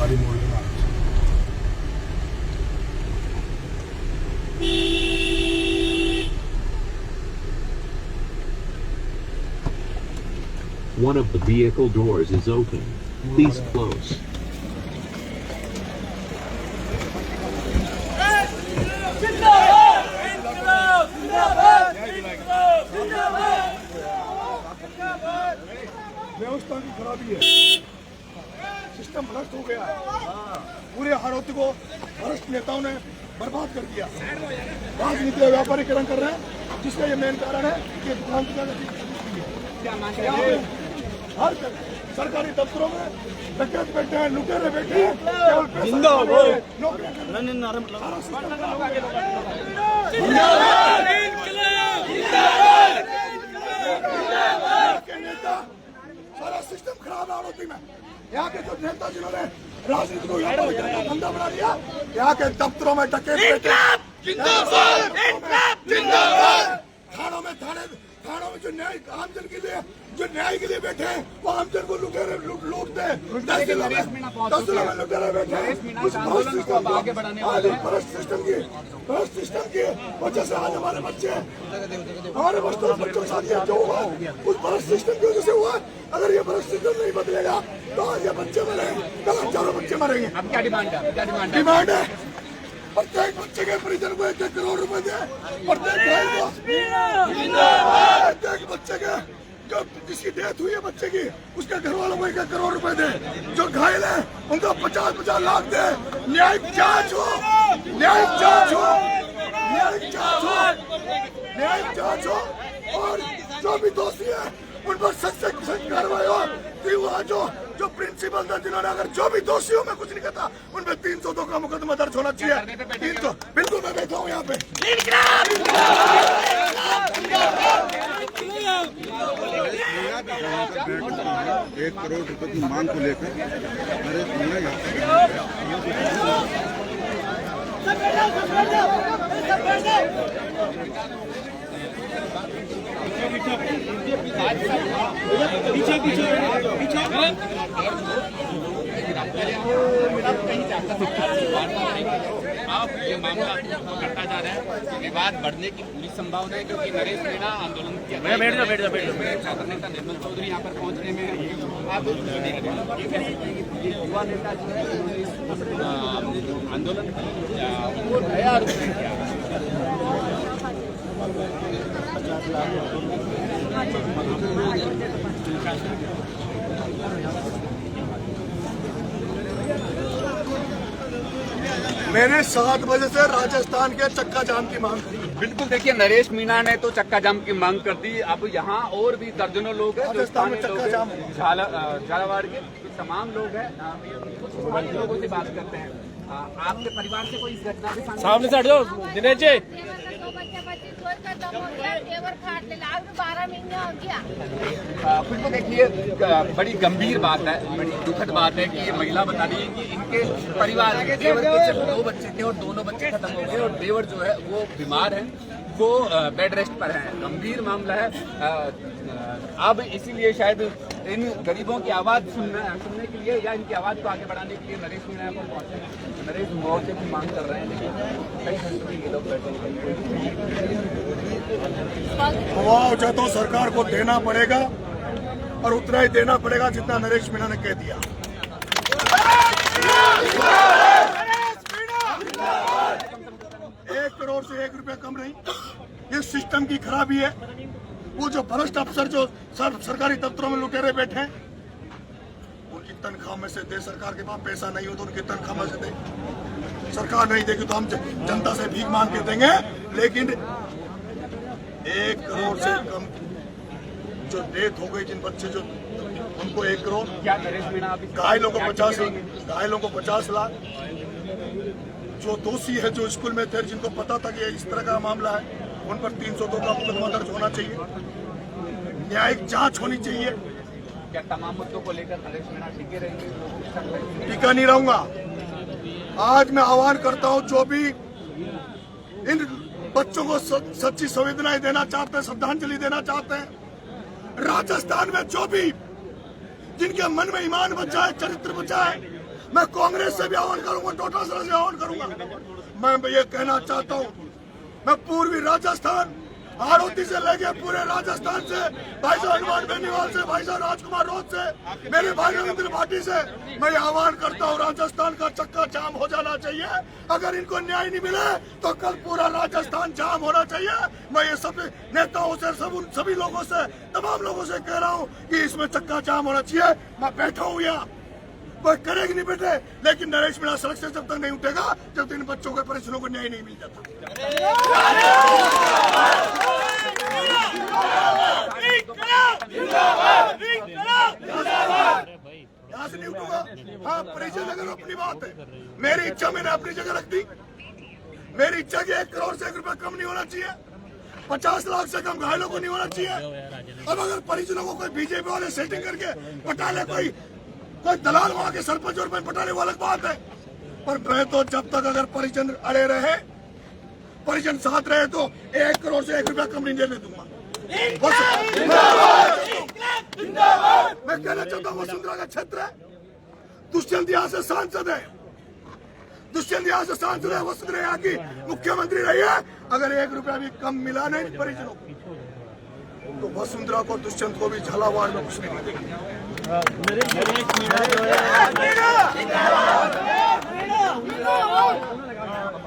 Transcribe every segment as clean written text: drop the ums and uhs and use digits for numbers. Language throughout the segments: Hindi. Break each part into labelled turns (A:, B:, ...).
A: सरकारी मोहल्ले में आना चाहिए।
B: One of the vehicle doors is open. Please close.
A: व्यवस्था की खराबी है, सिस्टम भ्रष्ट हो गया है, पूरे आरोपी को भ्रष्ट नेताओं ने बर्बाद कर दिया। राजनीति का व्यापारीकरण कर रहे हैं, जिसका ये मेन कारण है कि दुकान हर सरकारी दफ्तरों में डकैत बैठे हैं, लुटेरे बैठे हैं, केवल नेता सारा सिस्टम खराब है आरोपी में। यहाँ के जो नेता जिन्होंने राजनीति को धंधा बना दिया, यहाँ के दफ्तरों में डकैत बैठे, थानों में जो न्याय आमजन के लिए बैठे हैं, वो आमजन को लुटेरे लूटते हैं। 10 जिलों में लुटेरे बैठे हैं। उस भ्रष्ट सिस्टम की वजह से आज हमारे बच्चे, हमारे बच्चों के साथ ये जो हुआ उस भ्रष्ट सिस्टम की वजह से हुआ। अगर ये भ्रष्ट सिस्टम नहीं बदलेगा तो आज ये बच्चे मरेंगे, कल हजारों बच्चे मरेंगे।
C: अब क्या डिमांड है?
A: डिमांड है प्रत्येक बच्चे के परिजन को 1-1 करोड़ रुपए दे, प्रत्येक बच्चे के जो जिसकी डेथ हुई है बच्चे की, उसके घर वालों को 1-1 करोड़ रुपए दे, जो घायल है उनको 50-50 लाख दे। न्यायिक जांच हो, न्यायिक जांच हो, न्यायिक जांच हो, न्यायिक जांच हो, और जो भी दोषी है उन पर सख्त कार्रवाई हो। जो प्रिंसिपल था, जिन्होंने अगर जो भी दोषियों में कुछ नहीं कहता, उन पर 302 का मुकदमा दर्ज होना चाहिए। 300 बिल्कुल मैं बैठा हूँ यहाँ पे।
D: 1 करोड़ रुपए की मांग को लेकर
C: अब ये मामला करता जा रहा है, विवाद बढ़ने की पूरी संभावना है, क्योंकि नरेश मीणा आंदोलन किया। बैठ जाओ छात्र नेता निर्मल चौधरी यहाँ पर पहुँचने में आप ये युवा नेता जो है आंदोलन वो नया रूप में किया।
A: मैंने 7 बजे से राजस्थान के चक्का जाम की मांग करी।
C: बिल्कुल, देखिए नरेश मीणा ने तो चक्का जाम की मांग कर दी। अब यहाँ और भी दर्जनों लोग हैं जो स्थानीय लोग हैं, झालावाड़ के तमाम लोग हैं। लोगों से बात करते हैं। आपके परिवार से कोई इस घटना के
E: सामने से हट जाओ दिनेश जी।
C: फिर तो देखिए बड़ी गंभीर बात है, बड़ी दुखद बात है कि ये महिला बता रही है कि इनके परिवार के देवर के सिर्फ 2 बच्चे थे और दोनों बच्चे खत्म हो गए, और देवर जो है वो बीमार है, वो बेड रेस्ट पर है। गंभीर मामला है। अब इसीलिए शायद इन गरीबों की आवाज़ सुनने के लिए या इनकी आवाज़ को आगे बढ़ाने के लिए नरेश मीणा को पहुंचे। नरेश मुआवजे की मांग कर रहे हैं, लेकिन कई संस्कृति के लोग बैठे हैं।
A: मुआवजा तो सरकार को देना पड़ेगा, और उतना ही देना पड़ेगा जितना नरेश मीणा ने कह दिया। 1 करोड़ से 1 रुपया कम नहीं। ये सिस्टम की खराबी है। वो जो भ्रष्ट अफसर जो सरकारी दफ्तरों में लुटेरे बैठे हैं, उनकी तनख्वाह में से दे। सरकार के पास पैसा नहीं हो तो उनकी तनख्वाह में से दे। सरकार नहीं देगी तो हम जनता से भीख मांग के देंगे, लेकिन 1 करोड़ से कम जो डेथ हो गई, जिन बच्चे जो उनको 1 करोड़,
C: क्या नरेश मीणा
A: घायलों को 50 लाख, जो दोषी है जो स्कूल में थे, जिनको पता था कि इस तरह का मामला है, उन पर 302 का मुकदमा दर्ज होना चाहिए। न्यायिक जांच होनी चाहिए।
C: क्या तमाम मुद्दों को लेकर नरेश मीणा टिके रहेंगे?
A: टिका नहीं रहूंगा। आज मैं आह्वान करता हूं, जो भी इन बच्चों को सच्ची संवेदनाएं देना चाहते हैं, श्रद्धांजलि देना चाहते हैं, राजस्थान में जो भी जिनके मन में ईमान बचा है, चरित्र बचा है, मैं कांग्रेस से भी आह्वान करूंगा, डोटासरा से आह्वान करूंगा। मैं ये कहना चाहता हूं, मैं पूर्वी राजस्थान हाड़ौती से लेके पूरे राजस्थान से, भाई साहब हनुमान बेनीवाल से, भाई साहब राजकुमार रोड से, मेरे भाई रविंद्र भाटी से मैं आह्वान करता हूँ, राजस्थान का चक्का जाम हो जाना चाहिए। अगर इनको न्याय नहीं मिले तो कल पूरा राजस्थान जाम होना चाहिए। मैं ये सब नेताओं से, सभी लोगों से, तमाम लोगों से कह रहा हूँ कि इसमें चक्का जाम होना चाहिए। मैं बैठा हूँ यहाँ, कोई करेगी नहीं बेटे, लेकिन नरेश मीणा सड़क से जब तक नहीं उठेगा जब तक इन बच्चों के परिजनों को न्याय नहीं मिल जाता। यहाँ से नहीं उठूंगा। हाँ, परिजन अगर अपनी बात है, मेरी इच्छा मैंने अपनी जगह रख दी। मेरी इच्छा की 1 करोड़ से 1 रुपया कम नहीं होना चाहिए, 50 लाख से कम घायलों को नहीं होना चाहिए। अब अगर परिजनों को कोई बीजेपी वाले सेटिंग करके पटा ले, कोई दलाल वहां के सरपंच और पटा ले, वो अलग बात है। पर मैं तो जब तक अगर परिजन अड़े रहे, परिजन साथ रहे, तो 1 करोड़ से 1 रुपया कम नहीं देने दूंगा। मैं कहना चाहता हूँ, वसुंधरा का क्षेत्र है, दुष्यंत यहाँ से सांसद है, वसुंधरा यहाँ की मुख्यमंत्री रही है। अगर 1 रुपया भी कम मिला नहीं परिजनों को, तो वसुंधरा को, दुष्यंत को भी झालावाड़ में कुछ नहीं मिलेगा।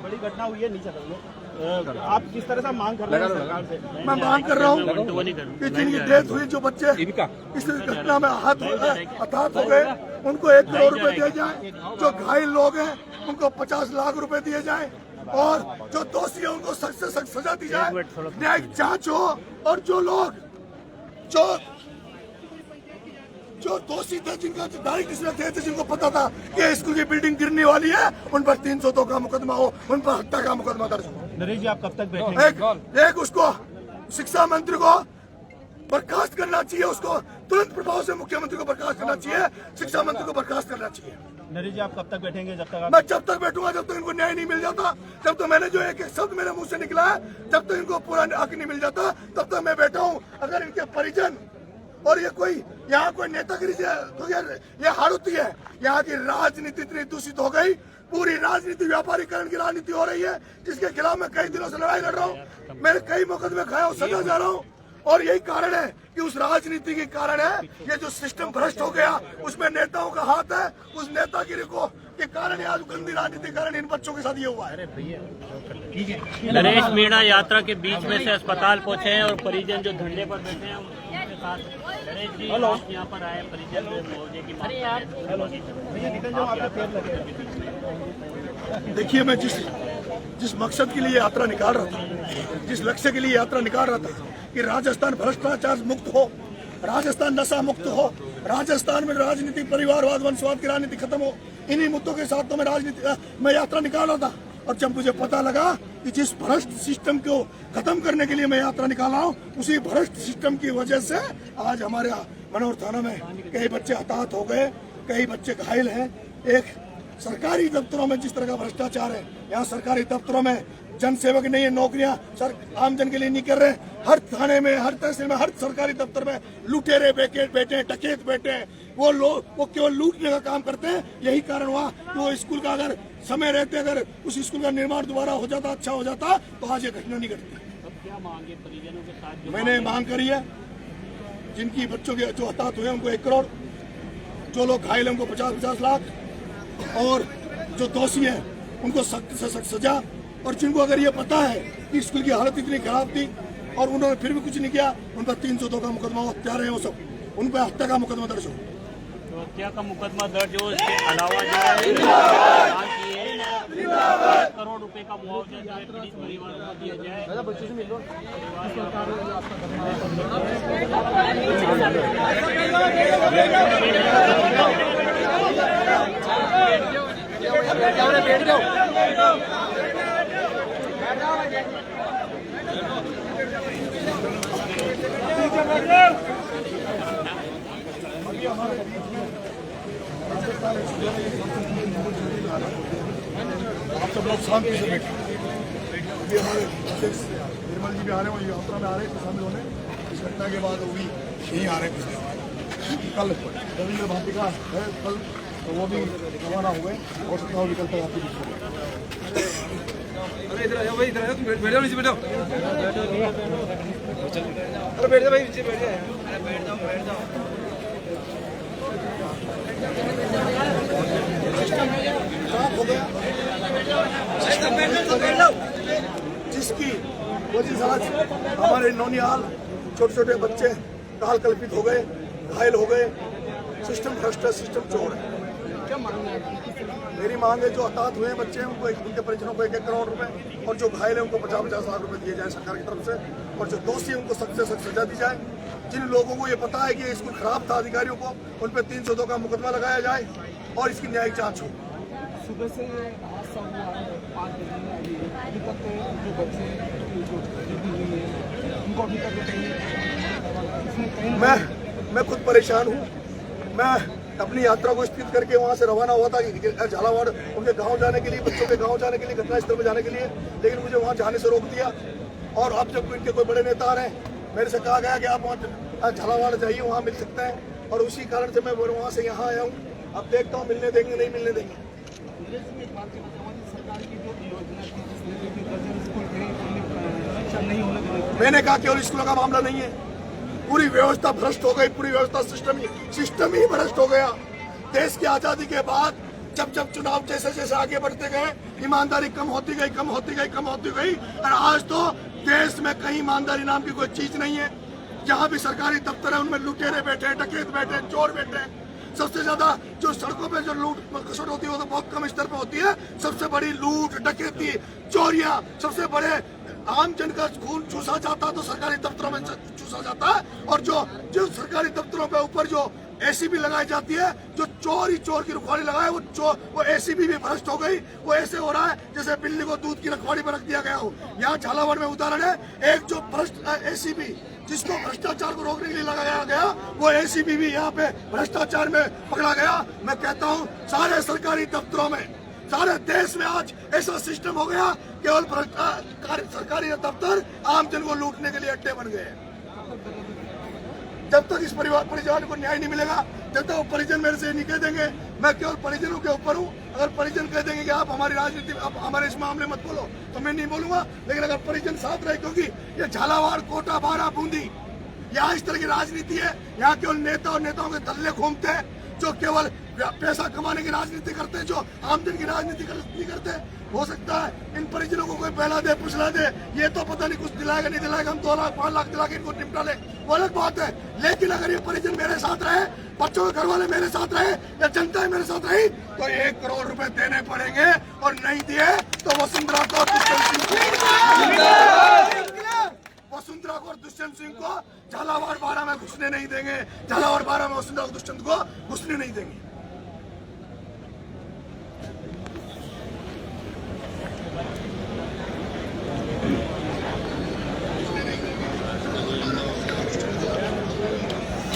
E: बड़ी घटना हुई है नीचे, आप किस तरह से मांग कर रहे हैं सरकार से?
A: मैं मांग कर रहा हूँ कि जिनकी डेथ हुई, जो बच्चे इस घटना में हताहत हो गए, उनको 1 करोड़ रुपए दिए जाए। जो घायल लोग हैं उनको 50 लाख रुपए दिए जाए, और जो दोषी है उनको सख्त से सख्त सजा दी जाए, न्यायिक जांच हो। और जो लोग जो दोषी थे, जिनका डायरेक्ट इसमें थे, जिनको पता था कि स्कूल की बिल्डिंग गिरने वाली है, उन पर 302 का मुकदमा हो, उन पर हत्या का मुकदमा दर्ज हो।
E: नरेश जी, आप कब तक बैठेंगे?
A: एक उसको शिक्षा मंत्री को बर्खास्त करना चाहिए, उसको तुरंत प्रभाव से मुख्यमंत्री को बर्खास्त करना चाहिए, शिक्षा मंत्री को बर्खास्त करना चाहिए।
E: नरेश जी, आप कब तक बैठेंगे?
A: मैं जब तक बैठूंगा जब तक इनको न्याय नहीं मिल जाता। जब तक मैंने जो एक शब्द मेरे मुंह से निकला है, जब तक इनको पूरा हक नहीं मिल जाता, तब तक मैं बैठा हूँ। अगर इनके परिजन और ये कोई यहाँ कोई नेतागिरी से, तो ये हाड़ौती है, यहाँ की राजनीति इतनी दूषित हो गई, पूरी राजनीति व्यापारीकरण की राजनीति हो रही है, जिसके खिलाफ मैं कई दिनों से लड़ाई लड़ रहा हूँ। मेरे कई मुकदमे खाया हूँ, सजा जा रहा हूँ, और यही कारण है कि उस राजनीति के कारण है ये जो सिस्टम भ्रष्ट हो गया, उसमें नेताओं का हाथ है। उस नेतागिरी को के कारण, आज गंदी राजनीति के कारण इन बच्चों के साथ ये हुआ है।
F: नरेश मीणा यात्रा के बीच में से अस्पताल पहुंचे हैं और परिजन जो धरने पर बैठे हैं उनके साथ नरेश जी यहाँ पर आए, परिजन मुआवजे की मांग।
A: देखिए, मैं जिस मकसद के लिए यात्रा निकाल रहा था, जिस लक्ष्य के लिए यात्रा निकाल रहा था कि राजस्थान भ्रष्टाचार मुक्त हो, राजस्थान नशा मुक्त हो, राजस्थान में राजनीति, परिवारवाद, वंशवाद की राजनीति खत्म हो, इन्हीं मुद्दों के साथ तो मैं यात्रा निकाल रहा था। और जब मुझे पता लगा कि जिस भ्रष्ट सिस्टम को खत्म करने के लिए मैं यात्रा निकाल रहा हूँ, उसी भ्रष्ट सिस्टम की वजह से आज हमारे मनोहर थाना में कई बच्चे हताहत हो गए, कई बच्चे घायल हैं। एक सरकारी दफ्तरों में जिस तरह का भ्रष्टाचार है, यहाँ सरकारी दफ्तरों में जन सेवक नहीं है, नौकरियां आम जन के लिए नहीं कर रहे। हर थाने में, हर तहसील में, हर सरकारी दफ्तर में लुटेरे बैठे हैं, डकैत बैठे हैं। वो केवल लूटने का काम करते हैं। यही कारण हुआ कि वो स्कूल का अगर समय रहते, अगर उस स्कूल का निर्माण दोबारा हो जाता, अच्छा हो जाता, तो आज ये घटना नहीं घटती। मैंने मांग करी है, जिनकी बच्चों के जो हताहत हुए उनको 1 करोड़, जो लोग घायल हैं उनको 50-50 लाख, और जो दोषी हैं उनको सख्त से सख्त सजा। और जिनको अगर ये पता है कि स्कूल की हालत इतनी खराब थी और उन्होंने फिर भी कुछ नहीं किया, उन पर 302 का मुकदमा हत्यारे हैं, वो सब उन पर हत्या का मुकदमा दर्ज हो।
F: तो हत्या का मुकदमा दर्ज हो, इसके अलावा जो है 1 करोड़ रुपए का मुआवजा जो है पीड़ित परिवार को दिया जाए।
A: आप सब लोग शांति से बैठे। अभी हमारे निर्मल जी भी आ रहे हैं, यात्रा में आ रहे हैं शामिल होने। इस घटना के बाद वो भी यहीं आ रहे हैं। कल रविंद्र भाटी का है, कल तो वो भी रवाना हो गए और सत्ताव निकलता है आपके बीच में।
G: अरे इधर आ जाओ भाई, इधर आ जाओ, तुम बैठ जाओ, नीचे बैठ जाओ। अरे बैठ जाओ भाई, नीचे बैठ जाओ। अरे बैठ जाओ, बैठ जाओ।
A: हो गया जिसकी वजह से आज हमारे नौनिहाल छोटे छोटे बच्चे काल कल्पित हो गए, घायल हो गए। सिस्टम भ्रष्ट है, सिस्टम चोर है। क्या मांग है? मेरी मांग है जो हताहत हुए बच्चे हैं उनको उनके परिजनों को 1-1 करोड़ रुपए और जो घायल है उनको 50-50 लाख रुपए दिए जाए सरकार की तरफ से, और जो दोषी है उनको सख्त से सख्त सजा दी जाए। जिन लोगों को ये पता है कि ये स्कूल खराब था, अधिकारियों को उन पर 302 का मुकदमा लगाया जाए और इसकी न्यायिक जांच हो।
E: सुबह से हादसा हुआ है, 5 बजे अभी तक जो बच्चे उनको अभी तक
A: मैं खुद परेशान हूँ। मैं अपनी यात्रा को स्थित करके वहाँ से रवाना हुआ था झालावाड़ उनके गांव जाने के लिए, बच्चों के गांव जाने के लिए, घटनास्थल पर जाने के लिए, लेकिन मुझे वहाँ जाने से रोक दिया। और अब जब इनके कोई बड़े नेता आ रहे हैं, मेरे से कहा गया कि आप वहाँ झालावाड़ जाइए, वहाँ मिल सकते हैं, और उसी कारण से मैं वहाँ से यहाँ आया हूँ। अब देखता हूँ मिलने देंगे नहीं मिलने देंगे। मैंने कहा केवल स्कूलों का मामला नहीं है, पूरी व्यवस्था भ्रष्ट हो गई, पूरी व्यवस्था सिस्टम ही भ्रष्ट हो गया। देश की आजादी के बाद जब जब चुनाव जैसे जैसे आगे बढ़ते गए, ईमानदारी कम होती गई, और आज तो देश में कहीं ईमानदारी नाम की कोई चीज नहीं है। जहाँ भी सरकारी दफ्तर है उनमें लुटेरे बैठे, डकैत बैठे, चोर बैठे। सबसे ज्यादा जो सड़कों पे जो लूट खसोट होती है वो तो बहुत कम स्तर पे होती है। सबसे बड़ी लूट, डकैती, चोरियां, सबसे बड़े आम जन का खून चूसा जाता है तो सरकारी दफ्तरों में चूसा जाता है। और जो सरकारी दफ्तरों पे ऊपर जो एसीबी लगाई जाती है, जो चोर की रखवाली लगाए, वो एसीबी भी भ्रष्ट हो गई। वो ऐसे हो रहा है जैसे बिल्ली को दूध की रखवाली पर रख दिया गया हो। यहाँ झालावाड़ में उदाहरण है, एक जो भ्रष्ट एसीबी जिसको भ्रष्टाचार को रोकने के लिए लगाया गया, वो एसीबी भी यहाँ पे भ्रष्टाचार में पकड़ा गया। मैं कहता हूँ सारे सरकारी दफ्तरों में, सारे देश में आज ऐसा सिस्टम हो गया, केवल सरकारी दफ्तर आम जन को लूटने के लिए अड्डे बन गए। जब तक इस परिजन को न्याय नहीं मिलेगा, जब तक वो परिजन मेरे से नहीं कह देंगे, मैं केवल परिजनों के ऊपर हूँ। अगर परिजन कह देंगे कि आप हमारी राजनीति, आप हमारे इस मामले मत बोलो, तो मैं नहीं बोलूंगा। लेकिन अगर परिजन साथ रहे, क्योंकि ये झालावाड़, कोटा, बारा, बूंदी, यहाँ इस तरह की राजनीति है। यहाँ केवल नेता और नेताओं के दल्ले घूमते हैं, जो केवल पैसा कमाने की राजनीति करते हैं, जो आमदनी की राजनीति नहीं करते। हो सकता है इन परिजनों को कोई पहला दे, पुछला दे, ये तो पता नहीं कुछ दिलाएगा नहीं दिलाएगा, हम 2 लाख 5 लाख दिला के इनको निपटा ले, वो अलग बात है। लेकिन अगर ये परिजन मेरे साथ रहे, बच्चों के घर वाले मेरे साथ रहे, या जनता मेरे साथ रही, तो 1 करोड़ रुपए देने पड़ेंगे। और नहीं दिए तो वसुंधरा को दुष्यंत सिंह को झालावाड़ बारा में घुसने नहीं देंगे। झालावाड़ बारा में वसुंधरा को दुष्यंत को घुसने नहीं देंगे।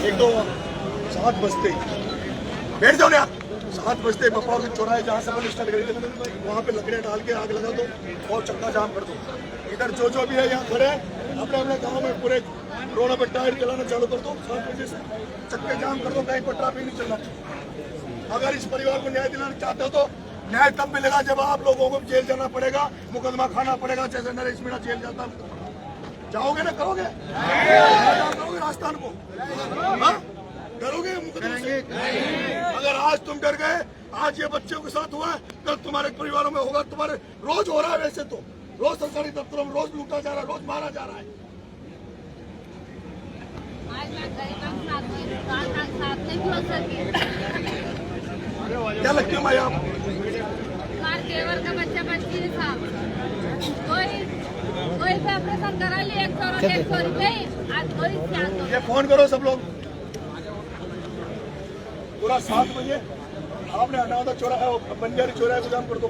A: एक तो 7 बजते बैठ जाओ यार, 7 बजते बपाव के चौराहे जहाँ से अपन स्टार्ट करेंगे वहाँ पे लकड़ियाँ डाल के आग लगा दो और चक्का जाम कर दो। इधर जो भी है यहाँ खड़े अपने अपने गाँव में पूरे रोडों पे टायर चलाना चालू कर दो। 7 बजे से चक्के जाम कर दो, कहीं पर ट्रैफिक नहीं चलना चाहिए। अगर इस परिवार को न्याय दिलाना चाहते हो तो न्याय तब मिलेगा जब आप लोगों को जेल जाना पड़ेगा, मुकदमा खाना पड़ेगा, जैसे नरेश मीणा जेल जाता। जाओगे ना, करोगे राजस्थान को, डरोगे मुकदमे से? अगर आज तुम डर गए, आज ये बच्चों के साथ हुआ है, कल तुम्हारे परिवारों में होगा। तुम्हारे रोज हो रहा है, वैसे तो रोज सरकारी दफ्तरों में रोज लूटा जा रहा है, रोज मारा जा रहा है। क्या लगती हूँ मैं आप?
H: देवर का बच्चा 25 साल, कोई पे ऑपरेशन करा लिए 100 रुपए।
A: ये फोन करो सब लोग, पूरा 7 बजे आपने हटाओ चौराहा, बंजारी चौराहे को जाम कर दो।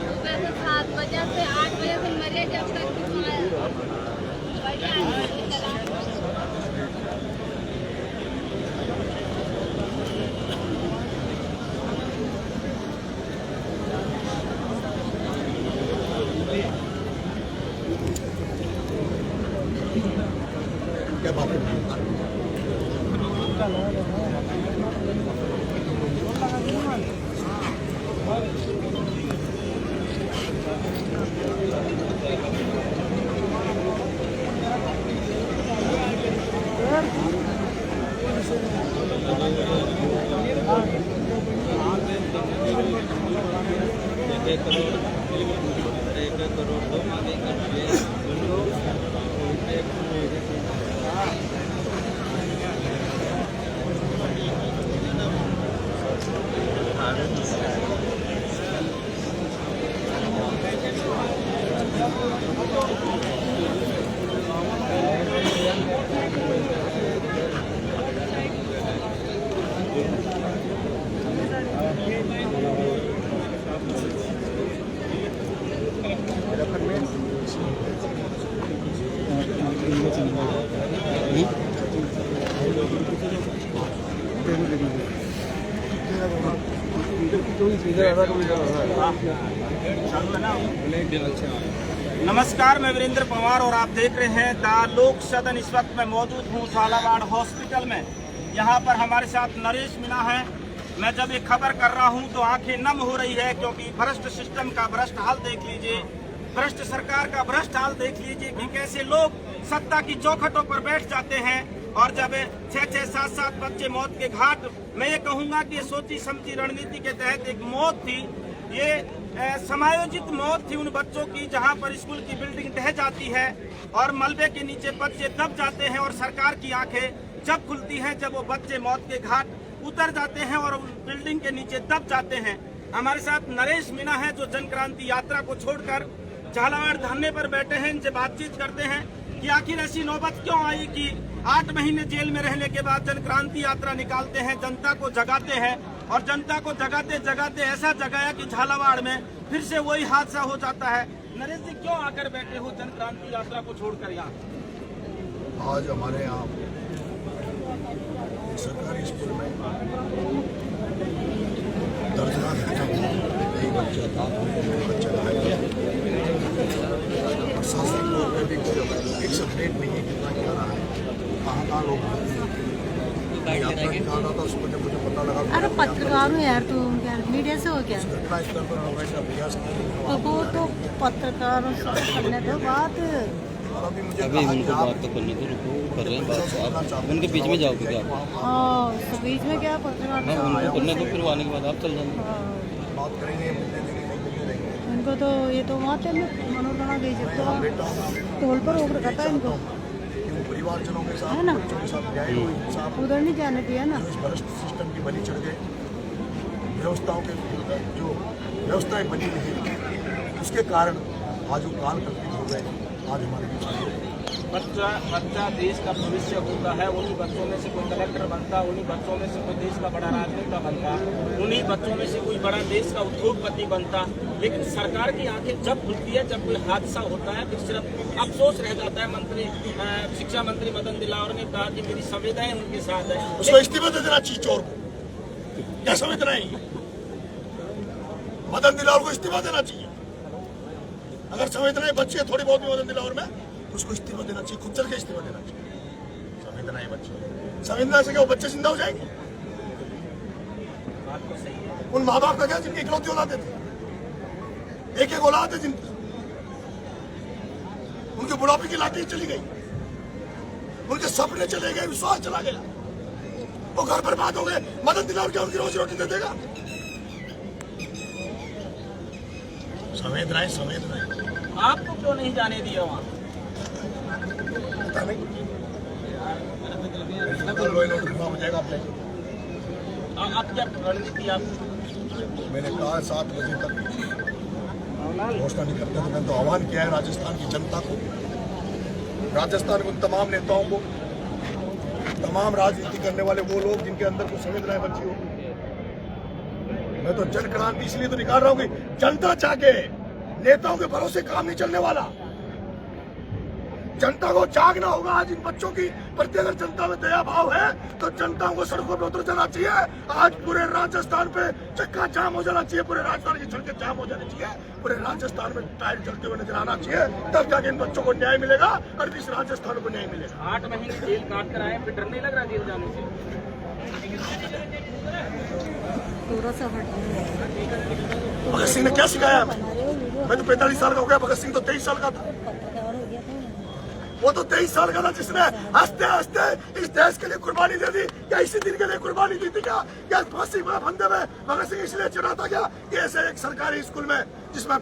H: सुबह से 7 बजे से 8 बजे से मरे जब तक
A: क्या बात है?
G: नमस्कार, मैं वीरेंद्र पवार और आप देख रहे हैं द लोक सदन। इस वक्त मैं मौजूद हूँ झालावाड़ हॉस्पिटल में। यहाँ पर हमारे साथ नरेश मीणा है। मैं जब ये खबर कर रहा हूँ तो आंखें नम हो रही है, क्योंकि भ्रष्ट सिस्टम का भ्रष्ट हाल देख लीजिए, भ्रष्ट सरकार का भ्रष्ट हाल देख लीजिए कि कैसे लोग सत्ता की चौखटों पर बैठ जाते हैं। और जब 6-6, 7-7 बच्चे मौत के घाट, मैं ये कहूँगा कि ये सोची समझी रणनीति के तहत एक मौत थी, ये समायोजित मौत थी उन बच्चों की, जहां पर स्कूल की बिल्डिंग ढह जाती है और मलबे के नीचे बच्चे दब जाते हैं। और सरकार की आंखें जब खुलती हैं जब वो बच्चे मौत के घाट उतर जाते हैं और बिल्डिंग के नीचे दब जाते हैं। हमारे साथ नरेश मीणा है, जो जन क्रांति यात्रा को छोड़कर झालावाड़ धरने पर बैठे हैं। इनसे बातचीत करते हैं कि आखिर ऐसी नौबत क्यों आई कि 8 महीने जेल में रहने के बाद जन क्रांति यात्रा निकालते हैं, जनता को जगाते हैं, और जनता को जगाते जगाते ऐसा जगाया कि झालावाड़ में फिर से वही हादसा हो जाता है। नरेश जी, क्यों आकर बैठे हो जन क्रांति यात्रा को छोड़कर यहाँ?
A: आज हमारे यहाँ सरकारी स्कूल में दर्जनाक कई बच्चे प्रशासन लोग में भी एक अपडेट नहीं है कितना क्या रहा है, कहाँ लोग यात्रा निकाल रहा था। उसको जब मुझे पता लगा,
I: अरे पत्रकार हो यार तुम, क्या मीडिया से हो क्या?
A: घटना स्थल पर वैसा प्रयास किया
I: तो वो तो पत्रकारों से करने दो बात।
A: और अभी मुझे
J: अभी उनको बात तो करने दो, रुको, कर रहे हैं बात। आप उनके बीच में जाओगे क्या?
I: तो बीच में क्या पत्रकार?
J: उनको करने दो, फिर आने के बाद आप चल जाएंगे।
A: बात करेंगे, मिलने देंगे।
I: इनको तो ये तो वहाँ पे मनोरमा गई जब तो टोल पर रोक रखा था इनको,
A: परिवारजनों के साथ,
I: है ना?
A: बच्चों के साथ न्याय हो, इंसाफ
I: उधर नहीं जाने दिया ना।
A: इस भ्रष्ट सिस्टम की बलि चढ़ गए, व्यवस्थाओं के जो व्यवस्थाएं बनी हुई उसके कारण आज वो काल कल्पित हो गए। आज हमारे बीच नहीं रहे।
G: बच्चा देश का भविष्य होता है। उन्हीं बच्चों में से कोई कलेक्टर बनता, उन्हीं बच्चों में से कोई देश का बड़ा राजनेता बनता, उन्हीं बच्चों में से कोई बड़ा देश का उद्योगपति बनता। लेकिन सरकार की आंखें जब खुलती है, जब कोई हादसा होता है, फिर सिर्फ अफसोस रह जाता है। शिक्षा मंत्री मदन दिलावर ने कहा कि मेरी संवेदनाएं उनके साथ है।
A: उसको इस्तीफा दे देना चाहिए चोर को, क्या संवेदना है? मदन दिलावर को इस्तीफा देना चाहिए। अगर संवेदनाएं बच्ची है थोड़ी बहुत भी मदन दिलावर में, उसको इस्तीफा देना चाहिए, खुद चल के इस्तीफा देना चाहिए। संवेदनाएं बच्ची, संवेदना से क्या वो बच्चे जिंदा हो जाएंगे? उन माँ बाप का क्या जिनकी इकलौती औलादे थे, एक औलाद है जिनकी, उनके बुढ़ापे की लाठी चली गई, उनके सपने चले गए, विश्वास चला गया, वो घर बर्बाद हो गए। मदन दिलावर क्या उनकी रोजी रोटी दे देगा? संवेदनाएं
G: आपको क्यों नहीं जाने दिया वहाँ?
A: पता नहीं, हो जाएगा अपने।
G: आप क्या रणनीति? आप
A: मैंने कहा 7 बजे तक घोषणा नहीं करते, तो मैंने तो आह्वान किया है राजस्थान की जनता को, राजस्थान के उन तमाम नेताओं को, तमाम राजनीति करने वाले वो लोग जिनके अंदर कुछ संवेदनाएं बची हो। मैं तो जन क्रांति इसलिए तो निकाल रहा हूँ कि जनता चाहे, नेताओं के भरोसे काम नहीं चलने वाला। जनता को जागना होगा। आज इन बच्चों की प्रति अगर जनता में दया भाव है तो जनता को सड़कों पे उतर जाना चाहिए। आज पूरे राजस्थान पे चक्का जाम हो जाना चाहिए, पूरे राजस्थान की सड़कें जाम हो जानी चाहिए, पूरे राजस्थान में टायर चलते हुए नजर आना चाहिए, तब जाके इन बच्चों को न्याय मिलेगा और इस राजस्थान को न्याय मिलेगा।
G: 8 महीने जेल काट कर आए, फिर डर नहीं लग रहा जेल जाने से?
I: थोड़ा सा हट
A: भगत सिंह ने क्या सिखाया हमें? मैं तो 45 साल का हो गया, भगत सिंह तो 23 साल का था।
I: पत्रकार हो गया था।
A: वो तो 23 साल का था जिसने हंसते हंसते इस देश के लिए कुर्बानी दे दी। क्या इसी दिन के लिए कुर्बानी दी थी? क्या फांसी में फंदे में भगत सिंह इसलिए चढ़ा था क्या कि ऐसे एक सरकारी स्कूल में जिसमें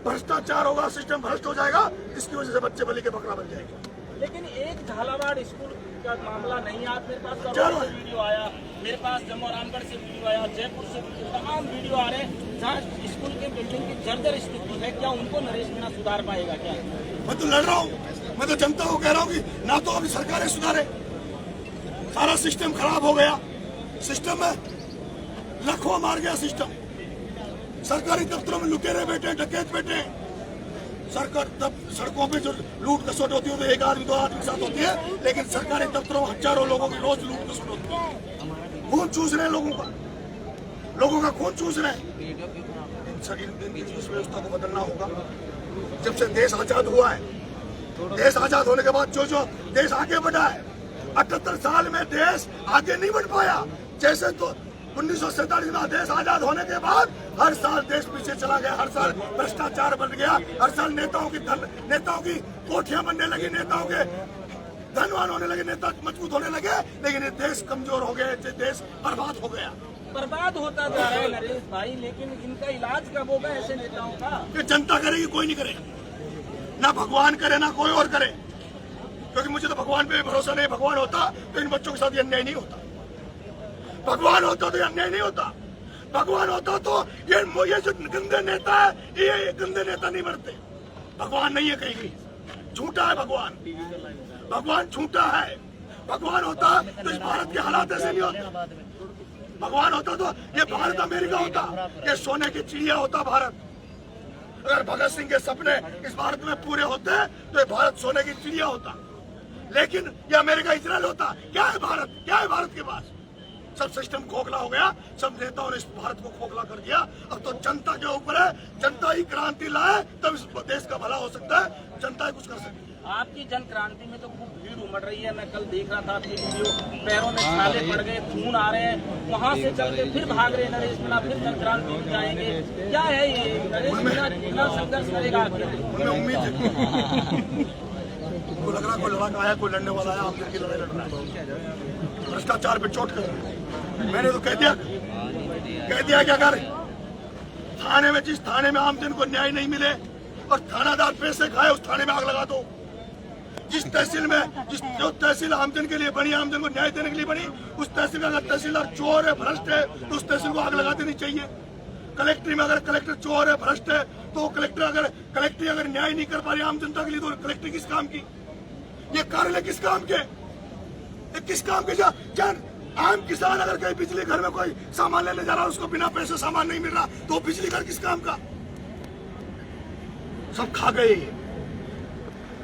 A: भ्रष्टाचार होगा, सिस्टम भ्रष्ट हो जाएगा, जिसकी वजह से बच्चे बलि के बकरा बन जाएंगे।
G: लेकिन एक झालावाड़ स्कूल का मामला नहीं, आज मेरे पास करोड़ से वीडियो आया, मेरे पास जम्मू रामगढ़ से वीडियो आया, जयपुर से वीडियो, तमाम वीडियो आ रहे हैं जहाँ स्कूल के बिल्डिंग की जर्जर स्थिति है। क्या उनको नरेश मीणा सुधार पाएगा क्या?
A: मैं तो लड़ रहा हूँ, मैं तो जनता को कह रहा हूँ कि ना तो अभी सरकारें सुधारे, सारा सिस्टम खराब हो गया, सिस्टम में लखवा मार गया सिस्टम। सरकारी दफ्तरों में लुटेरे बैठे, डकैत बैठे, सरकार तब सड़कों पे जो लूट खसोट होती है तो एक आदमी दो आदमी के साथ होती है, लेकिन सरकारी दफ्तरों में हजारों लोगों की रोज लूट खसोट होती है। खून चूस रहे हैं लोगों का खून चूस रहे हैं। इस व्यवस्था को बदलना होगा। जब से देश आजाद हुआ है, देश आजाद होने के बाद जो देश आगे बढ़ा है, 78 साल में देश आगे नहीं बढ़ पाया। जैसे तो 1947 में देश आजाद होने के बाद हर साल देश पीछे चला गया, हर साल भ्रष्टाचार बढ़ गया, हर साल नेताओं की कोठियां बनने लगी, नेताओं के धनवान होने लगे, नेता मजबूत होने लगे, लेकिन ये देश कमजोर हो गया, देश बर्बाद हो गया।
G: बर्बाद होता जा रहा है नरेश भाई, लेकिन इनका इलाज कब होगा ऐसे नेताओं का?
A: ये जनता करेगी, कोई नहीं करेगा, ना भगवान करे ना कोई और करे, क्योंकि मुझे तो भगवान पे भरोसा नहीं। भगवान होता तो इन बच्चों के साथ ये अन्याय नहीं होता, भगवान होता तो ये अन्याय नहीं होता, भगवान होता तो ये जो गंदे नेता है, ये गंदे नेता नहीं मरते। भगवान नहीं है कहीं, झूठा है भगवान, भगवान झूठा है। भगवान होता तो इस भारत के हालात ऐसे नहीं होते। भगवान होता तो ये भारत अमेरिका होता, ये सोने की चिड़िया होता भारत। अगर भगत सिंह के सपने इस भारत में पूरे होते तो ये भारत सोने की चिड़िया होता, लेकिन ये अमेरिका इजराइल होता। क्या है भारत? क्या है भारत के पास? सब सिस्टम खोखला हो गया, सब नेताओं ने इस भारत को खोखला कर दिया। अब तो जनता के ऊपर है, जनता ही क्रांति लाए तब इस देश का भला हो सकता है, जनता ही कुछ कर सकती है।
G: आपकी जन क्रांति में तो खूब भीड़ उमड़ रही है, मैं कल देख रहा था आपकी वीडियो, पैरों में छाले पड़ गए, खून आ रहे हैं, वहाँ से चल के फिर भाग रहे नरेश मीणा, फिर जन क्रांति में जाएंगे। क्या है ये नरेश मीणा कितना संघर्ष करेगा?
A: उनमें उम्मीद है को लग रहा कोई लड़ाका आया, कोई लड़ने वाला आया, हम की लड़ाई लड़ रहा है, भ्रष्टाचार पे चोट कर रहा है। मैंने तो कह दिया कि अगर थाने में, जिस थाने में आमजन को न्याय नहीं मिले और थानादार पैसे खाए, उस थाने में आग लगा दो। जिस तहसील में जो तहसील आमजन के लिए बनी, आमजन को न्याय देने के लिए बनी, उस तहसील में अगर तहसीलदार चोर है, भ्रष्ट है, तो उस तहसील को आग लगा देनी चाहिए। कलेक्ट्री में अगर कलेक्टर चोर है, भ्रष्ट है, तो कलेक्ट्री अगर न्याय नहीं कर पा रही आम जनता के लिए, तो कलेक्ट्री किस काम की? ये कार्यालय किस काम के? किस काम के? जन आम किसान अगर कहीं बिजली घर में कोई सामान लेने जा रहा है, उसको बिना पैसे सामान नहीं मिल रहा, तो बिजली घर किस काम का? सब खा गए।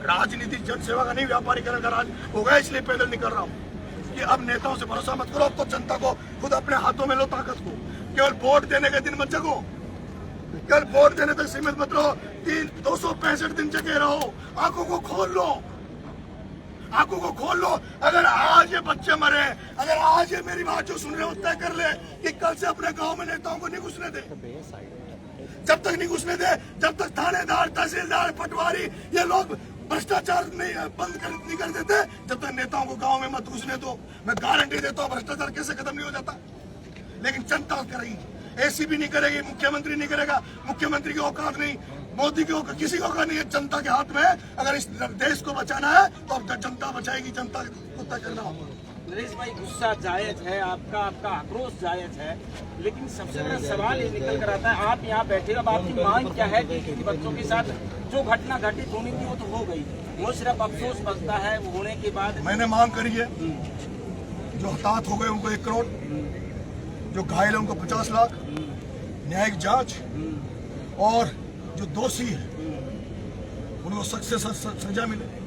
A: राजनीति जन सेवा का नहीं, व्यापारीकरण का राज हो गया। इसलिए पैदल निकल रहा हूँ कि अब नेताओं से भरोसा मत करो, अब तो जनता को खुद अपने हाथों में लो ताकत को। केवल वोट देने के दिन मत जगो, केवल वोट देने तक सीमित मत रहो, 265 दिन जगे रहो। आंखों को खोल लो, आंखों को खोल लो। अगर आज ये बच्चे मरे, अगर आज ये मेरी बात जो सुन रहे हो तय कर ले कि कल से अपने गांव में नेताओं को नहीं घुसने दे। जब तक नहीं घुसने दे, जब तक थानेदार, तहसीलदार, पटवारी ये लोग भ्रष्टाचार नहीं बंद नहीं कर देते, जब तक नेताओं को गांव में मत घुसने दो। मैं गारंटी देता हूँ भ्रष्टाचार कैसे खत्म नहीं हो जाता, लेकिन जनता करेगी। एसीबी नहीं करेगी, मुख्यमंत्री नहीं करेगा, मुख्यमंत्री की औकात नहीं, मोदी की औकात, किसी की औकात नहीं है। जनता के हाथ में है। अगर इस देश को बचाना है तो अब जनता बचाएगी, जनता को तय करना होगा।
G: नरेश भाई, गुस्सा जायज है आपका आक्रोश जायज है, लेकिन सबसे बड़ा सवाल ये निकल कर आता है, आप यहाँ बैठे, अब आपकी मांग क्या है कि बच्चों के साथ जो घटना घटित होनी थी वो तो हो गई, वो सिर्फ अफसोस बचता है वो होने के बाद।
A: मैंने मांग करी है, जो हताहत हो गए उनको 1 करोड़, जो घायल है उनको 50 लाख, न्यायिक जांच, और जो दोषी है उनको सख्त से सजा मिले।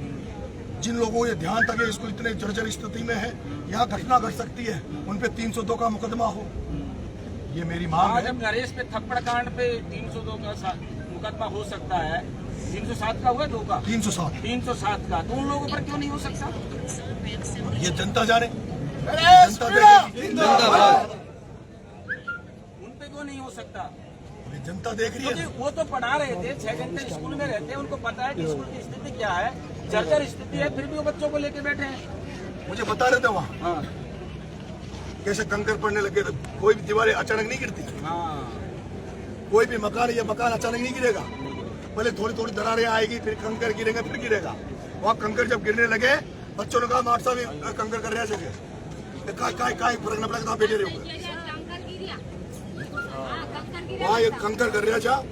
A: जिन लोगों को ये ध्यान था कि इसको इतने जर्जर स्थिति में है, यहाँ घटना घट सकती है, उन पे 302 का मुकदमा हो, ये मेरी मांग है।
G: जब नरेश पे थप्पड़ कांड पे 302 का मुकदमा हो सकता है, 307 का हुआ, 2 का 307 का, तो उन लोगों पर क्यों नहीं हो सकता?
A: ये जनता जाने, जनता देखेगी।
G: उन पे क्यों नहीं हो सकता?
A: जनता देख रही है।
G: क्योंकि वो तो पढ़ा रहे थे, 6 घंटे स्कूल में रहते हैं, उनको पता है कि स्कूल की स्थिति क्या है, जर्जर स्थिति है, फिर भी वो बच्चों को लेके बैठे हैं।
A: मुझे बता रहे थे वहाँ
G: हाँ
A: कैसे कंकर पड़ने लगे थे। कोई भी दीवारें अचानक नहीं गिरती,
G: हाँ,
A: कोई भी मकान या मकान अचानक नहीं गिरेगा। पहले थोड़ी थोड़ी दरारें आएगी, फिर कंकर गिरेगा, फिर गिरेगा। वहाँ कंकर जब गिरने लगे, बच्चों ने कहा मार साहब कंकर कर रहे हैं, काय फर्क न पड़ेगा, बेटे रहे होंगे। वहाँ एक कंकर कर रहा था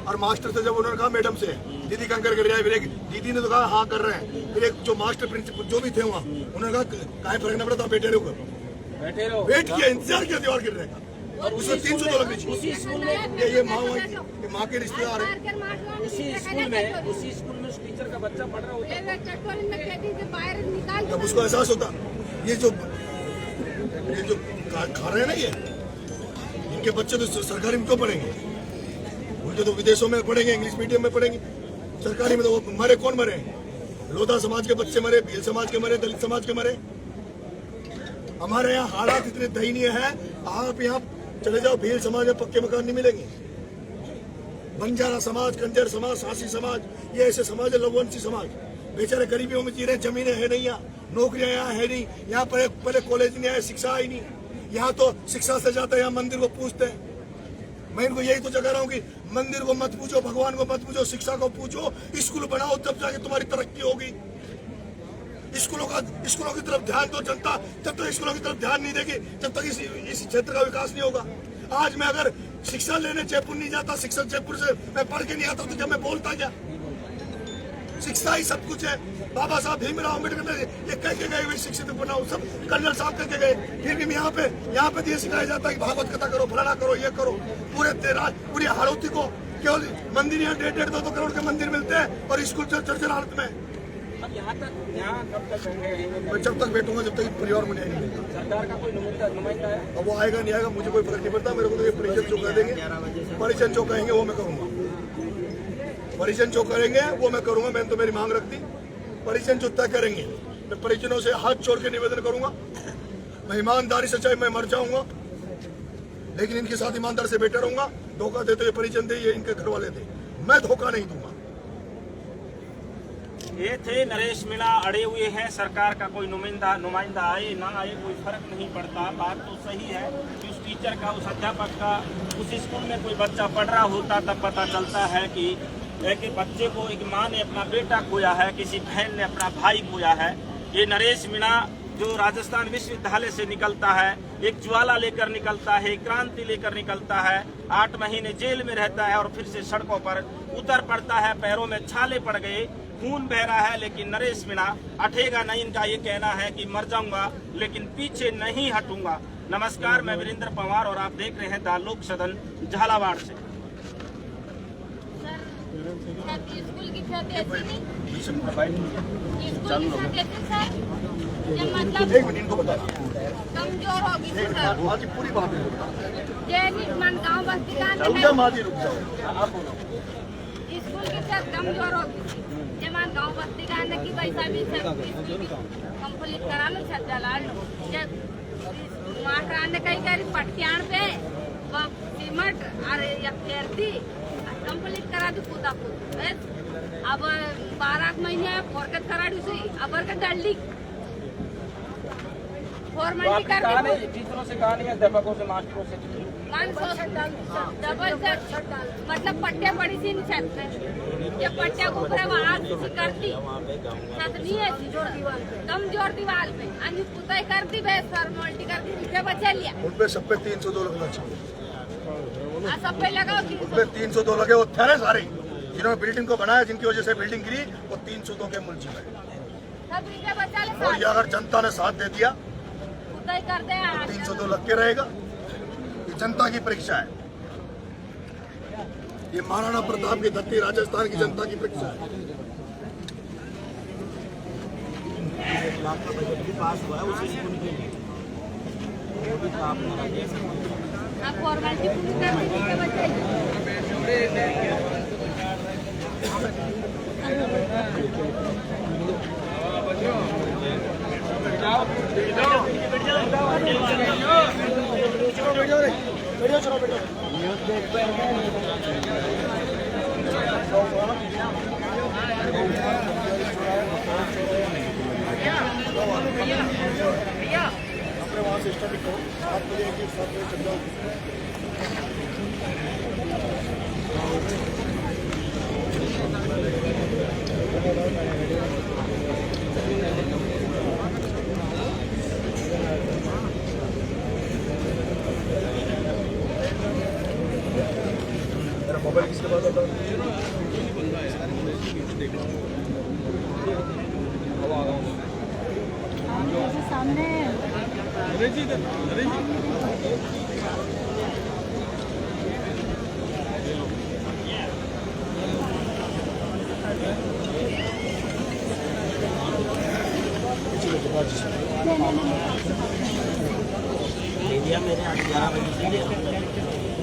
A: और मास्टर से जब उन्होंने कहा मैडम से दीदी कंकर कर रहा है, फिर एक दीदी ने तो कहा हाँ कर रहे हैं, फिर एक जो मास्टर प्रिंसिपल जो भी थे वहाँ उन्होंने कहा काय फर्क न पड़ता, बेटे रहो,
G: बैठे रहो।
A: वेट किया, इंतजार किया दीवार गिरने का, और उसमें 300 तो लगनी चाहिए। ये माँ के रिश्तेदार है।
G: उसी स्कूल में उस टीचर का बच्चा पढ़ रहा होता है।
A: जब उसको एहसास होता ये जो खा रहे हैं ना, ये इनके बच्चे तो सरकारी में क्यों पढ़ेंगे? उनके तो विदेशों में पढ़ेंगे, इंग्लिश मीडियम में पढ़ेंगे। सरकारी में तो वो मरे, कौन मरे? लोधा समाज के बच्चे मरे, भील समाज के मरे, दलित समाज के मरे। हमारे यहाँ हालात इतने दयनीय है, आप यहाँ चले जाओ भील समाज में पक्के मकान नहीं मिलेंगे। बंजारा समाज, कंजर समाज, सासी समाज, ये ऐसे समाज है, लववंशी समाज, बेचारे गरीबियों में जी रहे, जमीनें है नहीं, यहाँ नौकरियां यहाँ है नहीं, यहाँ पर पहले कॉलेज नहीं आया, शिक्षा आई नहीं। यहाँ तो शिक्षा से जाता है, यहाँ मंदिर को पूछते हैं। मैं इनको यही तो जगा रहा हूँ कि मंदिर को मत पूछो, भगवान को मत पूछो, शिक्षा को पूछो, स्कूल बनाओ, तब जाके तुम्हारी तरक्की होगी। स्कूलों की तरफ ध्यान दो जनता, जब तक स्कूलों की तरफ ध्यान नहीं देगी, जब तक इस क्षेत्र का विकास नहीं होगा। आज मैं अगर शिक्षा लेने जयपुर नहीं जाता, शिक्षा जयपुर से मैं पढ़ के नहीं आता, तो जब मैं बोलता क्या? शिक्षा ही सब कुछ है। बाबा साहब भीमराव अम्बेडकर ने ये कह के गए, शिक्षित बनाओ, सब कर्नल साहब कह के गए। फिर भी यहाँ पे ये सिखाया जाता है कि भागवत कथा करो, फलाना करो, ये करो। पूरी हाड़ौती को केवल मंदिर यहाँ 1.5-2 करोड़ के मंदिर मिलते हैं और स्कूल चर्चल हालत में।
G: अब यहाँ कब तक रहेंगे?
A: मैं जब तक बैठूंगा, जब तक परिवार में नहीं मिलेगा।
G: सरकार का कोई नुमाइंदा है?
A: अब वो आएगा नहीं आएगा मुझे कोई फर्क नहीं पड़ता। मेरे को तो ये परिजन जो कह देंगे, परिजन जो कहेंगे वो मैं करूंगा। परिजन जो करेंगे वो मैं करूंगा। मैंने तो मेरी मांग रख दी, परिजन जो तय करेंगे, मैं परिजनों से हाथ जोड़ के निवेदन करूंगा। मैं ईमानदारी से, चाहे मैं मर जाऊंगा, लेकिन इनके साथ ईमानदारी से बैठा रहूंगा। धोखा देते ये परिजन दे, ये इनके घर वाले दे, मैं धोखा नहीं दूंगा।
G: ये थे नरेश मीणा, अड़े हुए हैं। सरकार का कोई नुमाइंदा आए ना आए कोई फर्क नहीं पड़ता। बात तो सही है कि उस टीचर का, उस अध्यापक का, उस स्कूल में कोई बच्चा पढ़ रहा होता तब पता चलता है कि एक बच्चे को एक माँ ने अपना बेटा खोया है, किसी बहन ने अपना भाई खोया है। ये नरेश मीणा जो राजस्थान विश्वविद्यालय से निकलता है, एक ज्वाला लेकर निकलता है, क्रांति लेकर निकलता है, 8 महीने जेल में रहता है और फिर से सड़कों पर उतर पड़ता है। पैरों में छाले पड़ गए, खून बह रहा है, लेकिन नरेश मीणा हटेगा नहीं। इनका ये कहना है कि मर जाऊंगा लेकिन पीछे नहीं हटूंगा। नमस्कार, मैं वीरेंद्र पवार और आप देख रहे हैं द लोक सदन झालावाड़ से।
H: स्कूल की छत ऐसी नहीं, स्कूल की छत ऐसी सर, ये मतलब
A: एक मिनट इनको बता
H: कमजोर होगी सर।
A: माँ जी पूरी बात है,
H: जैनिक मन गाँव बस्ती का
A: रुक जाओ माँ जी, रुक जाओ।
H: स्कूल की छत कमजोर होगी, जमान गाँव बस्ती का न की पैसा भी कंप्लीट करा लो, छत जला लो। जब मास्टर ने कही करी पटियान पे सीमेंट और या फेरती कंप्लीट करा दी कूदा कूद। अब 12 महीने फोरकत करा दी, अब का डल्ली फॉर्मेलिटी कर दी।
G: टीचरों से कहा नहीं, अध्यापकों से, मास्टरों से
H: डबल मतलब पट्टे पड़ी थी छत में, जब पट्टे को ऊपर आग किसी करती छत नहीं है, कमजोर दीवार पे अन्य पुताई कर दी, फॉर्मेलिटी कर दी, पीछे बचा लिया।
A: उन पे सब पे 302 लगना चाहिए।
H: सब पे लगाओ
A: 302 लगे। वो ठहरे सारे जिन्होंने बिल्डिंग को बनाया, जिनकी वजह से बिल्डिंग गिरी, वो 302 के मुलजिम है।
H: सब पीछे बचा ले।
A: और ये अगर जनता ने साथ दे दिया
H: पुताई कर दे,
A: 302 लग के रहेगा। ये जनता की परीक्षा है, ये महाराणा प्रताप की धरती राजस्थान की जनता की परीक्षा है।
H: आप फॉर्मेलिटी पूरी कर दी, पीछे बचाइए।
A: अपने वहाँ से स्टार्टिंग करो 7 बजे एक 7 बजे चल जाओ। मेरा मोबाइल किसके पास आता
I: सामने
F: मीडिया मेरे 11 बजे से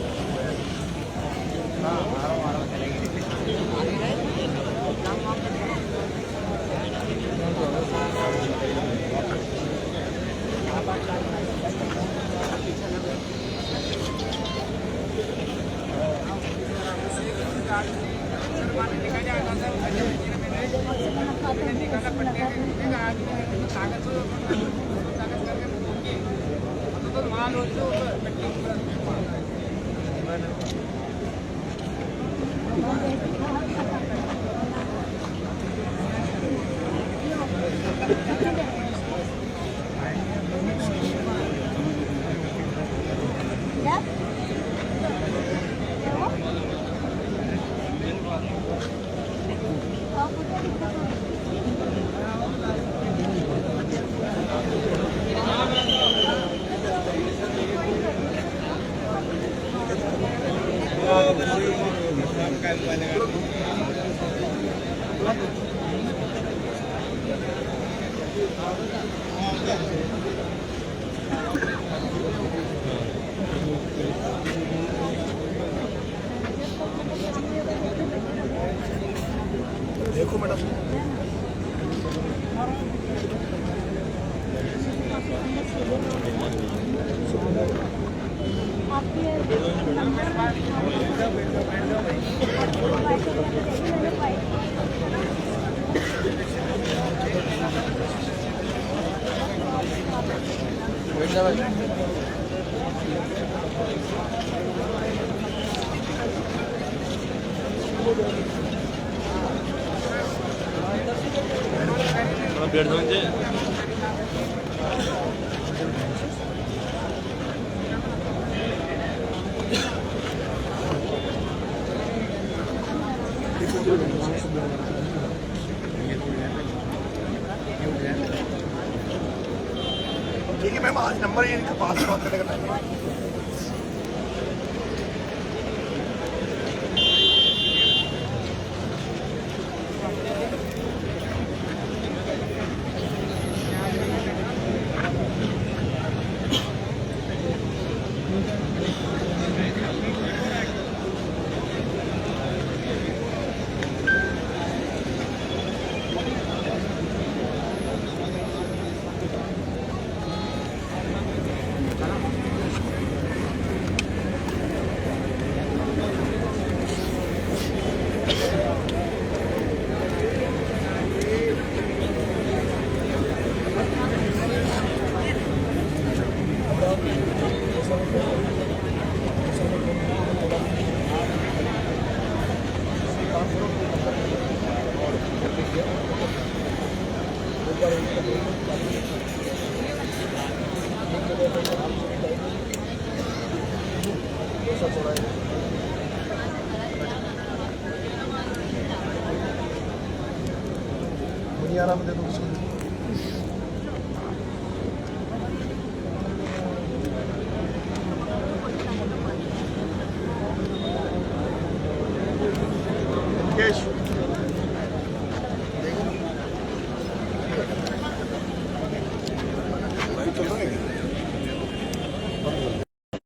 A: देखो मैडम ठीक है मैम, आज नंबर ये इनके पास बात करने का टाइम है। मुझे आराम दे दो।